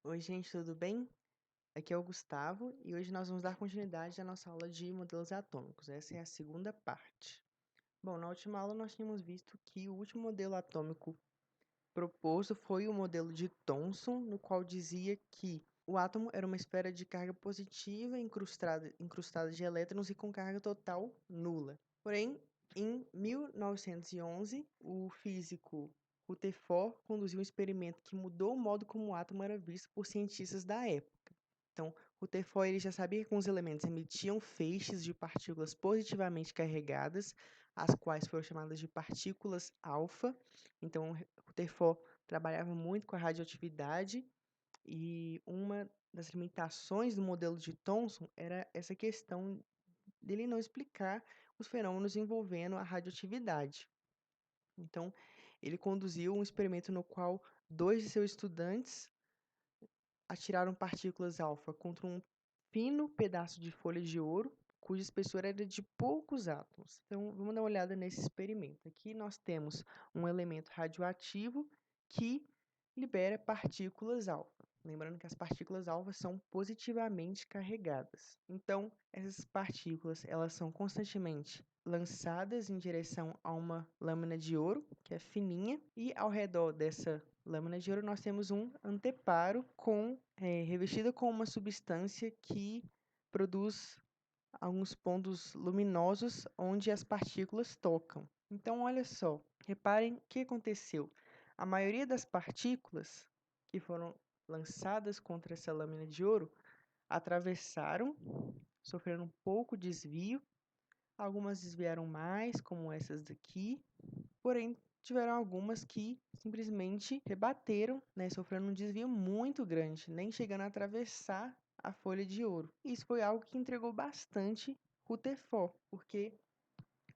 Oi, gente, tudo bem? Aqui é o Gustavo e hoje nós vamos dar continuidade à nossa aula de modelos atômicos. Essa é a segunda parte. Bom, na última aula nós tínhamos visto que o último modelo atômico proposto foi o modelo de Thomson, no qual dizia que o átomo era uma esfera de carga positiva incrustada de elétrons e com carga total nula. Porém, em 1911, o físico Rutherford conduziu um experimento que mudou o modo como o átomo era visto por cientistas da época. Então, Rutherford ele já sabia que alguns elementos emitiam feixes de partículas positivamente carregadas, as quais foram chamadas de partículas alfa. Então, Rutherford trabalhava muito com a radioatividade e uma das limitações do modelo de Thomson era essa questão dele não explicar os fenômenos envolvendo a radioatividade. Então, ele conduziu um experimento no qual dois de seus estudantes atiraram partículas alfa contra um fino pedaço de folha de ouro, cuja espessura era de poucos átomos. Então, vamos dar uma olhada nesse experimento. Aqui nós temos um elemento radioativo que libera partículas alfa. Lembrando que as partículas alfa são positivamente carregadas. Então, essas partículas, elas são constantemente lançadas em direção a uma lâmina de ouro, que é fininha, e ao redor dessa lâmina de ouro nós temos um anteparo revestido com uma substância que produz alguns pontos luminosos onde as partículas tocam. Então, olha só, reparem o que aconteceu. A maioria das partículas que foram lançadas contra essa lâmina de ouro atravessaram, sofreram um pouco de desvio. Algumas desviaram mais, como essas daqui, porém tiveram algumas que simplesmente rebateram, né, sofrendo um desvio muito grande, nem chegando a atravessar a folha de ouro. Isso foi algo que entregou bastante Rutherford, porque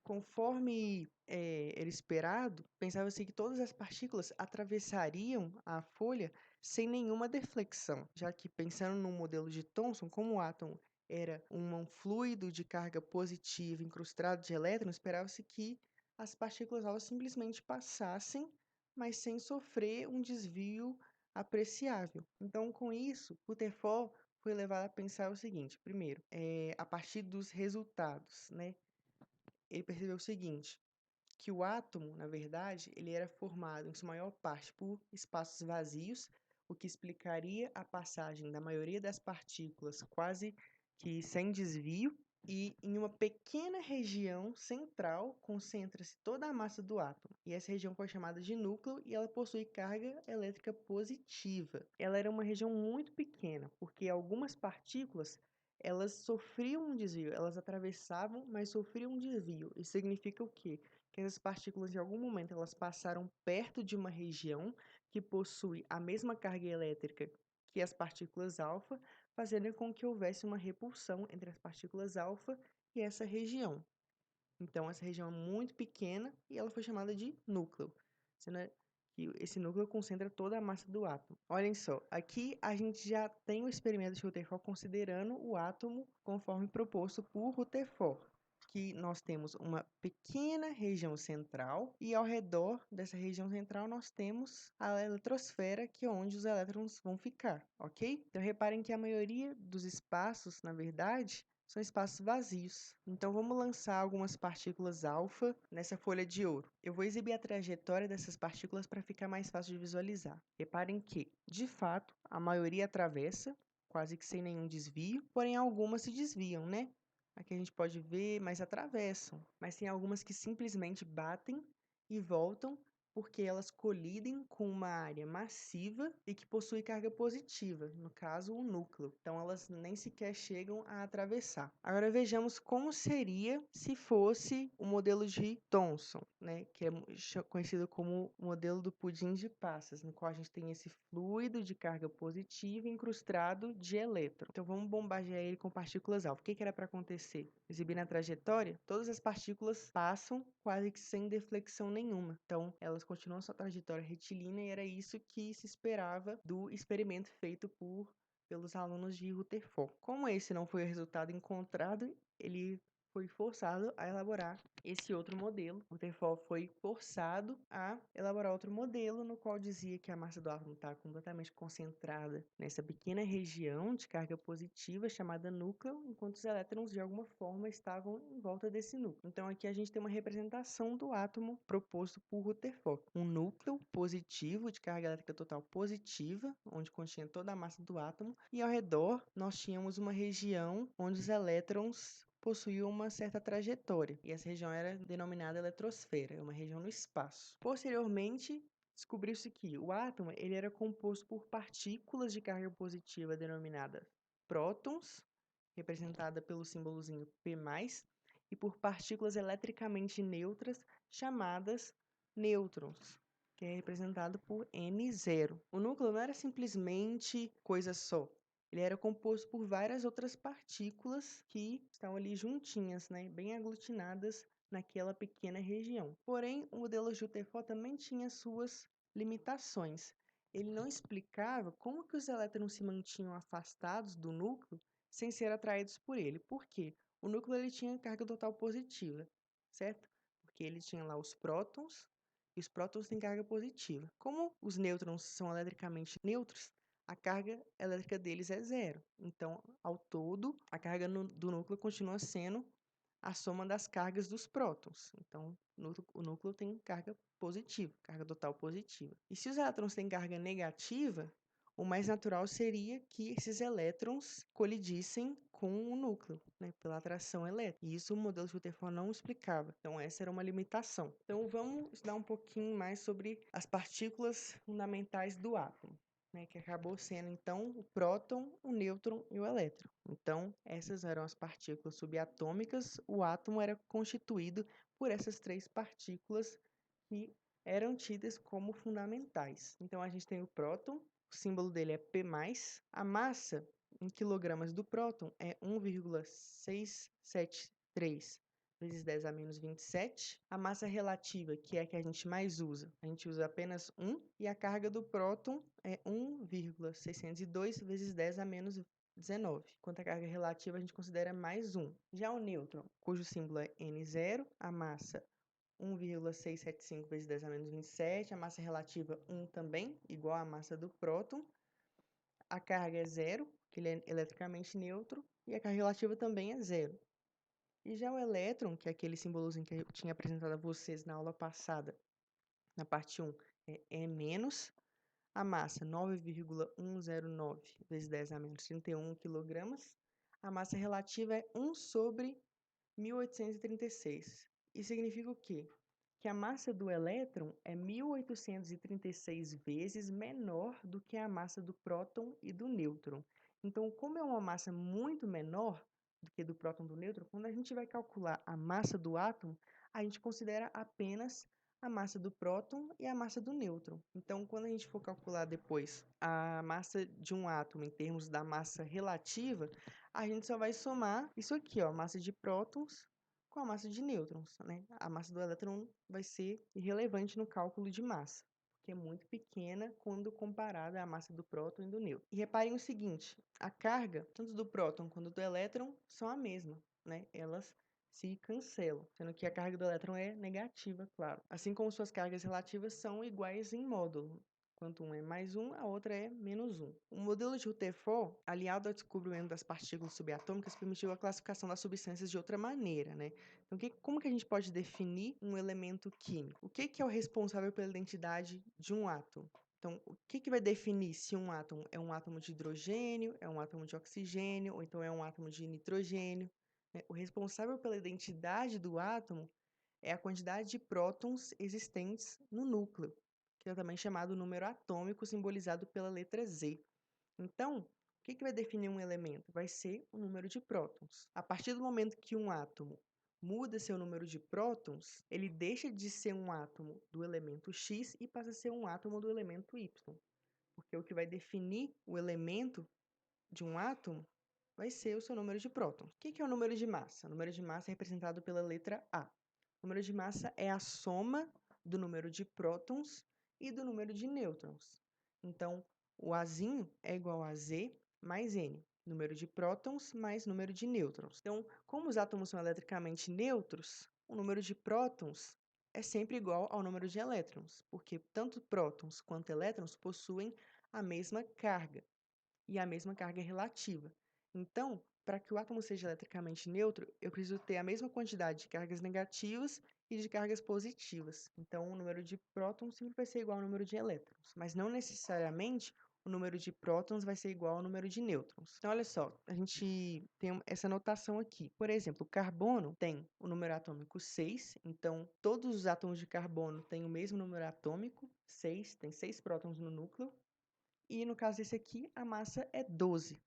conforme era esperado, pensava-se que todas as partículas atravessariam a folha sem nenhuma deflexão, já que pensando no modelo de Thomson, como o átomo era um fluido de carga positiva incrustado de elétrons, esperava-se que as partículas alfa simplesmente passassem, mas sem sofrer um desvio apreciável. Então, com isso, Rutherford foi levado a pensar o seguinte: primeiro, a partir dos resultados, né? Ele percebeu o seguinte, que o átomo, na verdade, ele era formado em sua maior parte por espaços vazios, o que explicaria a passagem da maioria das partículas quase que sem desvio, e em uma pequena região central concentra-se toda a massa do átomo. E essa região foi chamada de núcleo e ela possui carga elétrica positiva. Ela era uma região muito pequena, porque algumas partículas elas sofriam um desvio, elas atravessavam, mas sofriam um desvio. Isso significa o quê? Que essas partículas, em algum momento, elas passaram perto de uma região que possui a mesma carga elétrica que as partículas alfa, fazendo com que houvesse uma repulsão entre as partículas alfa e essa região. Então, essa região é muito pequena e ela foi chamada de núcleo, sendo que esse núcleo concentra toda a massa do átomo. Olhem só, aqui a gente já tem o experimento de Rutherford considerando o átomo conforme proposto por Rutherford, que nós temos uma pequena região central e ao redor dessa região central nós temos a eletrosfera, que é onde os elétrons vão ficar, ok? Então reparem que a maioria dos espaços, na verdade, são espaços vazios. Então vamos lançar algumas partículas alfa nessa folha de ouro. Eu vou exibir a trajetória dessas partículas para ficar mais fácil de visualizar. Reparem que, de fato, a maioria atravessa, quase que sem nenhum desvio, porém algumas se desviam, né? Aqui a gente pode ver, mas atravessam. Mas tem algumas que simplesmente batem e voltam porque elas colidem com uma área massiva e que possui carga positiva, no caso, o núcleo. Então, elas nem sequer chegam a atravessar. Agora, vejamos como seria se fosse o modelo de Thomson, né, que é conhecido como o modelo do pudim de passas, no qual a gente tem esse fluido de carga positiva incrustado de elétron. Então, vamos bombardear ele com partículas alfa. O que era para acontecer? Exibir na trajetória, todas as partículas passam quase que sem deflexão nenhuma. Então, elas continuam sua trajetória retilínea e era isso que se esperava do experimento feito pelos alunos de Rutherford. Como esse não foi o resultado encontrado, ele foi forçado a elaborar esse outro modelo. O Rutherford foi forçado a elaborar outro modelo, no qual dizia que a massa do átomo está completamente concentrada nessa pequena região de carga positiva chamada núcleo, enquanto os elétrons de alguma forma estavam em volta desse núcleo. Então aqui a gente tem uma representação do átomo proposto por Rutherford. Um núcleo positivo de carga elétrica total positiva, onde continha toda a massa do átomo, e ao redor nós tínhamos uma região onde os elétrons possuía uma certa trajetória, e essa região era denominada eletrosfera, uma região no espaço. Posteriormente, descobriu-se que o átomo ele era composto por partículas de carga positiva denominadas prótons, representada pelo símbolozinho P+, e por partículas eletricamente neutras, chamadas nêutrons, que é representado por N0. O núcleo não era simplesmente coisa só. Ele era composto por várias outras partículas que estavam ali juntinhas, né, bem aglutinadas naquela pequena região. Porém, o modelo de Rutherford também tinha suas limitações. Ele não explicava como que os elétrons se mantinham afastados do núcleo sem ser atraídos por ele. Por quê? O núcleo ele tinha carga total positiva, certo? Porque ele tinha lá os prótons, e os prótons têm carga positiva. Como os nêutrons são eletricamente neutros, a carga elétrica deles é zero. Então, ao todo, a carga do núcleo continua sendo a soma das cargas dos prótons. Então, o núcleo tem carga positiva, carga total positiva. E se os elétrons têm carga negativa, o mais natural seria que esses elétrons colidissem com o núcleo, né, pela atração elétrica. E isso o modelo de Rutherford não explicava. Então, essa era uma limitação. Então, vamos estudar um pouquinho mais sobre as partículas fundamentais do átomo, né, que acabou sendo, então, o próton, o nêutron e o elétron. Então, essas eram as partículas subatômicas. O átomo era constituído por essas três partículas que eram tidas como fundamentais. Então, a gente tem o próton, o símbolo dele é P+, a massa em quilogramas do próton é 1,673 vezes 10 a menos 27. A massa relativa, que é a que a gente mais usa, a gente usa apenas 1, e a carga do próton é 1,602 vezes 10 a menos 19. Quanto à carga relativa, a gente considera mais 1. Já o nêutron, cujo símbolo é N0, a massa 1,675 vezes 10 a menos 27, a massa relativa 1 também, igual à massa do próton. A carga é zero, que ele é eletricamente neutro, e a carga relativa também é zero. E já o elétron, que é aquele símbolozinho que eu tinha apresentado a vocês na aula passada, na parte 1, é menos. A massa, 9,109 vezes 10 a menos 31 quilogramas. A massa relativa é 1 sobre 1836. Isso significa o quê? Que a massa do elétron é 1836 vezes menor do que a massa do próton e do nêutron. Então, como é uma massa muito menor do que do próton e do nêutron, quando a gente vai calcular a massa do átomo, a gente considera apenas a massa do próton e a massa do nêutron. Então, quando a gente for calcular depois a massa de um átomo em termos da massa relativa, a gente só vai somar isso aqui, ó, a massa de prótons com a massa de nêutrons, né? A massa do elétron vai ser irrelevante no cálculo de massa, porque é muito pequena quando comparada à massa do próton e do nêutron. E reparem o seguinte, a carga, tanto do próton quanto do elétron, são a mesma, né? Elas se cancelam, sendo que a carga do elétron é negativa, claro. Assim como suas cargas relativas são iguais em módulo. Enquanto um é mais 1, a outra é menos 1. O modelo de Rutherford, aliado ao descobrimento das partículas subatômicas, permitiu a classificação das substâncias de outra maneira, né? Então, como que a gente pode definir um elemento químico? O que é o responsável pela identidade de um átomo? Então, o que vai definir se um átomo é um átomo de hidrogênio, é um átomo de oxigênio, ou então é um átomo de nitrogênio, né? O responsável pela identidade do átomo é a quantidade de prótons existentes no núcleo, que é também chamado número atômico, simbolizado pela letra Z. Então, o que vai definir um elemento? Vai ser o número de prótons. A partir do momento que um átomo muda seu número de prótons, ele deixa de ser um átomo do elemento X e passa a ser um átomo do elemento Y. Porque o que vai definir o elemento de um átomo vai ser o seu número de prótons. O que é o número de massa? O número de massa é representado pela letra A. O número de massa é a soma do número de prótons e do número de nêutrons. Então, o Azinho é igual a Z mais N, número de prótons mais número de nêutrons. Então, como os átomos são eletricamente neutros, o número de prótons é sempre igual ao número de elétrons, porque tanto prótons quanto elétrons possuem a mesma carga e a mesma carga relativa. Então, para que o átomo seja eletricamente neutro, eu preciso ter a mesma quantidade de cargas negativas e de cargas positivas. Então, o número de prótons sempre vai ser igual ao número de elétrons, mas não necessariamente o número de prótons vai ser igual ao número de nêutrons. Então, olha só, a gente tem essa notação aqui. Por exemplo, o carbono tem o número atômico 6, então todos os átomos de carbono têm o mesmo número atômico, 6, tem 6 prótons no núcleo. E no caso desse aqui, a massa é 12,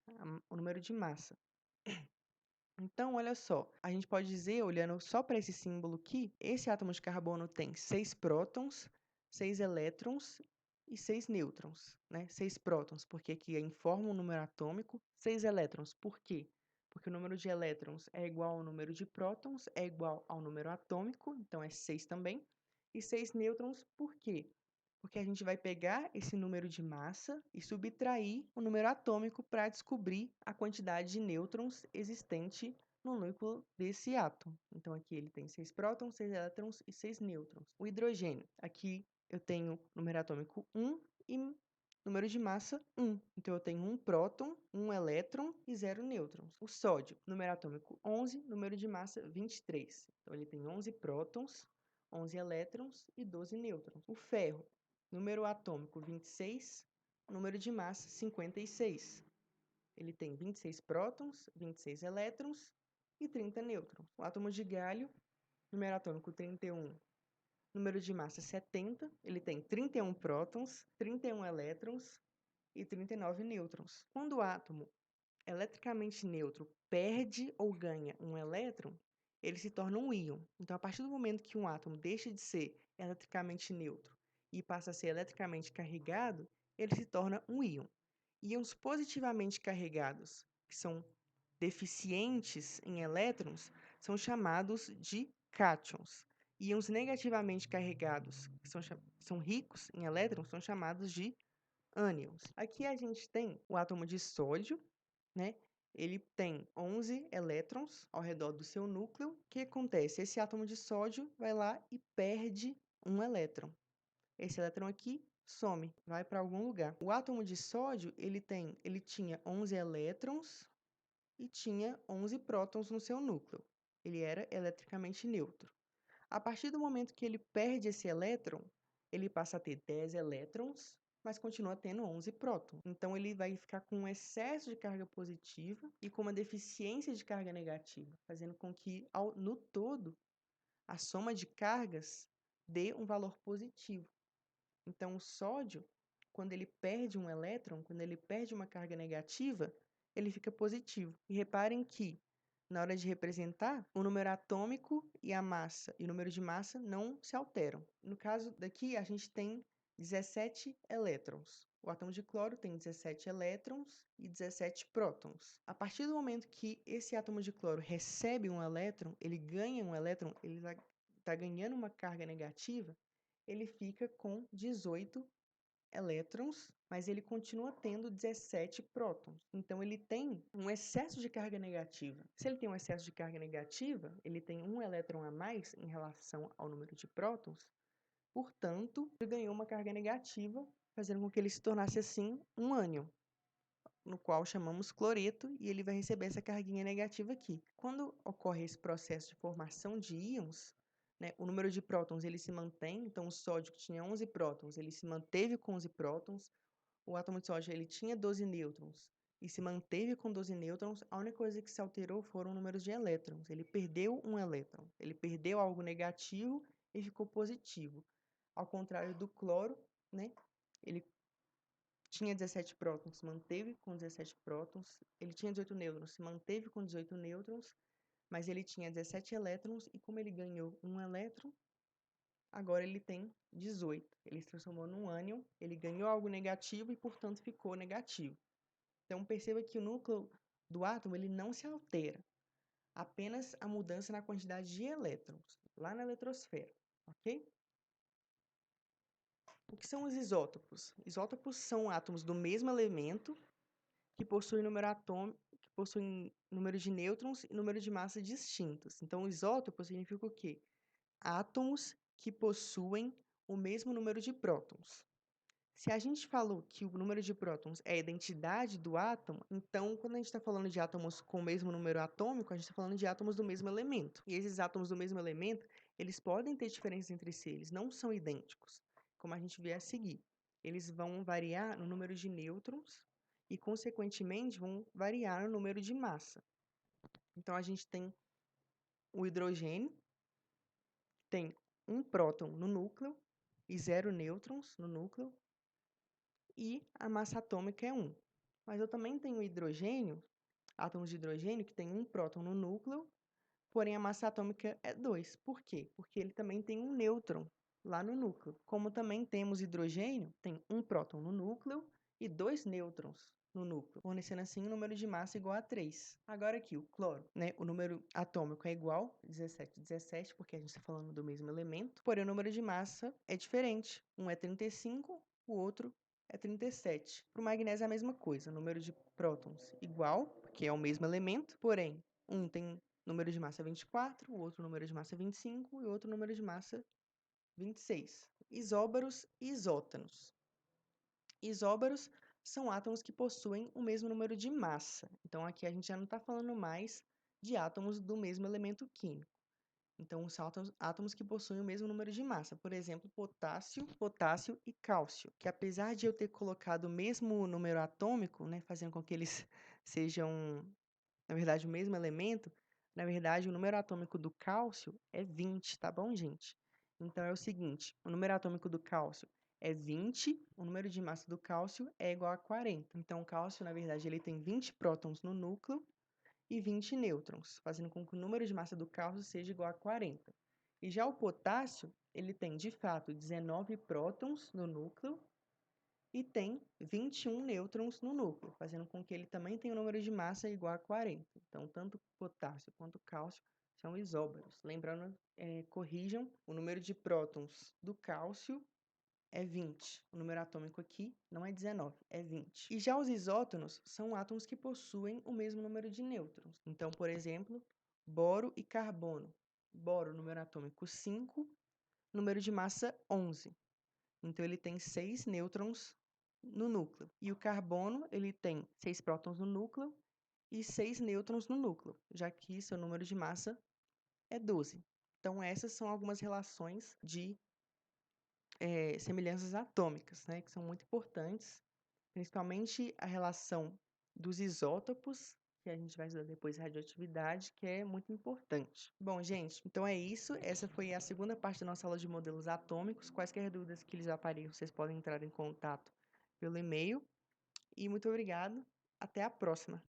o número de massa. Então, olha só, a gente pode dizer, olhando só para esse símbolo aqui, esse átomo de carbono tem 6 prótons, 6 elétrons e 6 nêutrons, né? 6 prótons, porque aqui informa um número atômico, 6 elétrons, por quê? Porque o número de elétrons é igual ao número de prótons, é igual ao número atômico, então é 6 também. E 6 nêutrons, por quê? Porque a gente vai pegar esse número de massa e subtrair o número atômico para descobrir a quantidade de nêutrons existente no núcleo desse átomo. Então, aqui ele tem 6 prótons, 6 elétrons e 6 nêutrons. O hidrogênio, aqui eu tenho número atômico 1 e número de massa 1. Então, eu tenho 1 próton, 1 elétron e 0 nêutrons. O sódio, número atômico 11, número de massa 23. Então, ele tem 11 prótons, 11 elétrons e 12 nêutrons. O ferro, número atômico 26, número de massa 56. Ele tem 26 prótons, 26 elétrons e 30 nêutrons. O átomo de galho, número atômico 31, número de massa 70. Ele tem 31 prótons, 31 elétrons e 39 nêutrons. Quando o átomo eletricamente neutro perde ou ganha um elétron, ele se torna um íon. Então, a partir do momento que um átomo deixa de ser eletricamente neutro e passa a ser eletricamente carregado, ele se torna um íon. Íons positivamente carregados, que são deficientes em elétrons, são chamados de cátions. Íons negativamente carregados, que são ricos em elétrons, são chamados de ânions. Aqui a gente tem o átomo de sódio, né? Ele tem 11 elétrons ao redor do seu núcleo. O que acontece? Esse átomo de sódio vai lá e perde um elétron. Esse elétron aqui some, vai para algum lugar. O átomo de sódio, ele tinha 11 elétrons e tinha 11 prótons no seu núcleo. Ele era eletricamente neutro. A partir do momento que ele perde esse elétron, ele passa a ter 10 elétrons, mas continua tendo 11 prótons. Então, ele vai ficar com um excesso de carga positiva e com uma deficiência de carga negativa, fazendo com que, no todo, a soma de cargas dê um valor positivo. Então, o sódio, quando ele perde um elétron, quando ele perde uma carga negativa, ele fica positivo. E reparem que, na hora de representar, o número atômico e a massa e o número de massa não se alteram. No caso daqui, a gente tem 17 elétrons. O átomo de cloro tem 17 elétrons e 17 prótons. A partir do momento que esse átomo de cloro recebe um elétron, ele ganha um elétron, ele está ganhando uma carga negativa, ele fica com 18 elétrons, mas ele continua tendo 17 prótons. Então, ele tem um excesso de carga negativa. Se ele tem um excesso de carga negativa, ele tem um elétron a mais em relação ao número de prótons, portanto, ele ganhou uma carga negativa, fazendo com que ele se tornasse, assim, um ânion, no qual chamamos cloreto, e ele vai receber essa carguinha negativa aqui. Quando ocorre esse processo de formação de íons, né, o número de prótons ele se mantém, então o sódio que tinha 11 prótons, ele se manteve com 11 prótons, o átomo de sódio ele tinha 12 nêutrons e se manteve com 12 nêutrons, a única coisa que se alterou foram números de elétrons, ele perdeu um elétron, ele perdeu algo negativo e ficou positivo. Ao contrário do cloro, né, ele tinha 17 prótons, se manteve com 17 prótons, ele tinha 18 nêutrons, se manteve com 18 nêutrons, mas ele tinha 17 elétrons e como ele ganhou um elétron, agora ele tem 18. Ele se transformou num ânion, ele ganhou algo negativo e, portanto, ficou negativo. Então, perceba que o núcleo do átomo ele não se altera, apenas a mudança na quantidade de elétrons, lá na eletrosfera, ok? O que são os isótopos? Isótopos são átomos do mesmo elemento, que possuem número de nêutrons e número de massa distintos. Então, isótopo significa o quê? Átomos que possuem o mesmo número de prótons. Se a gente falou que o número de prótons é a identidade do átomo, então, quando a gente está falando de átomos com o mesmo número atômico, a gente está falando de átomos do mesmo elemento. E esses átomos do mesmo elemento, eles podem ter diferenças entre si, eles não são idênticos, como a gente vê a seguir. Eles vão variar no número de nêutrons e, consequentemente, vão variar no número de massa. Então, a gente tem o hidrogênio, tem um próton no núcleo e 0 nêutrons no núcleo, e a massa atômica é 1. Mas eu também tenho hidrogênio, átomos de hidrogênio, que tem um próton no núcleo, porém a massa atômica é 2. Por quê? Porque ele também tem um nêutron lá no núcleo. Como também temos hidrogênio, tem um próton no núcleo e 2 nêutrons no núcleo, fornecendo assim um número de massa igual a 3. Agora aqui, o cloro, né? O número atômico é igual, 17, 17, porque a gente está falando do mesmo elemento, porém o número de massa é diferente. Um é 35, o outro é 37. Para o magnésio é a mesma coisa, número de prótons igual, porque é o mesmo elemento, porém, um tem número de massa 24, o outro número de massa 25 e o outro número de massa 26. Isóbaros e isótonos. Isóbaros são átomos que possuem o mesmo número de massa. Então, aqui a gente já não está falando mais de átomos do mesmo elemento químico. Então, são átomos que possuem o mesmo número de massa. Por exemplo, potássio e cálcio. Que apesar de eu ter colocado o mesmo número atômico, né, fazendo com que eles sejam, na verdade, o mesmo elemento, na verdade, o número atômico do cálcio é 20, tá bom, gente? Então, é o seguinte, o número atômico do cálcio é 20, o número de massa do cálcio é igual a 40. Então, o cálcio, na verdade, ele tem 20 prótons no núcleo e 20 nêutrons, fazendo com que o número de massa do cálcio seja igual a 40. E já o potássio, ele tem, de fato, 19 prótons no núcleo e tem 21 nêutrons no núcleo, fazendo com que ele também tenha um número de massa igual a 40. Então, tanto potássio quanto cálcio são isóbaros. Lembrando, corrijam, o número de prótons do cálcio é 20. O número atômico aqui não é 19, é 20. E já os isótonos são átomos que possuem o mesmo número de nêutrons. Então, por exemplo, boro e carbono. Boro, número atômico 5, número de massa 11. Então, ele tem 6 nêutrons no núcleo. E o carbono, ele tem 6 prótons no núcleo e 6 nêutrons no núcleo, já que seu número de massa é 12. Então, essas são algumas relações de semelhanças atômicas, né, que são muito importantes, principalmente a relação dos isótopos, que a gente vai estudar depois radioatividade, que é muito importante. Bom, gente, então é isso. Essa foi a segunda parte da nossa aula de modelos atômicos. Quaisquer dúvidas que lhes apareçam, vocês podem entrar em contato pelo e-mail. E muito obrigado. Até a próxima.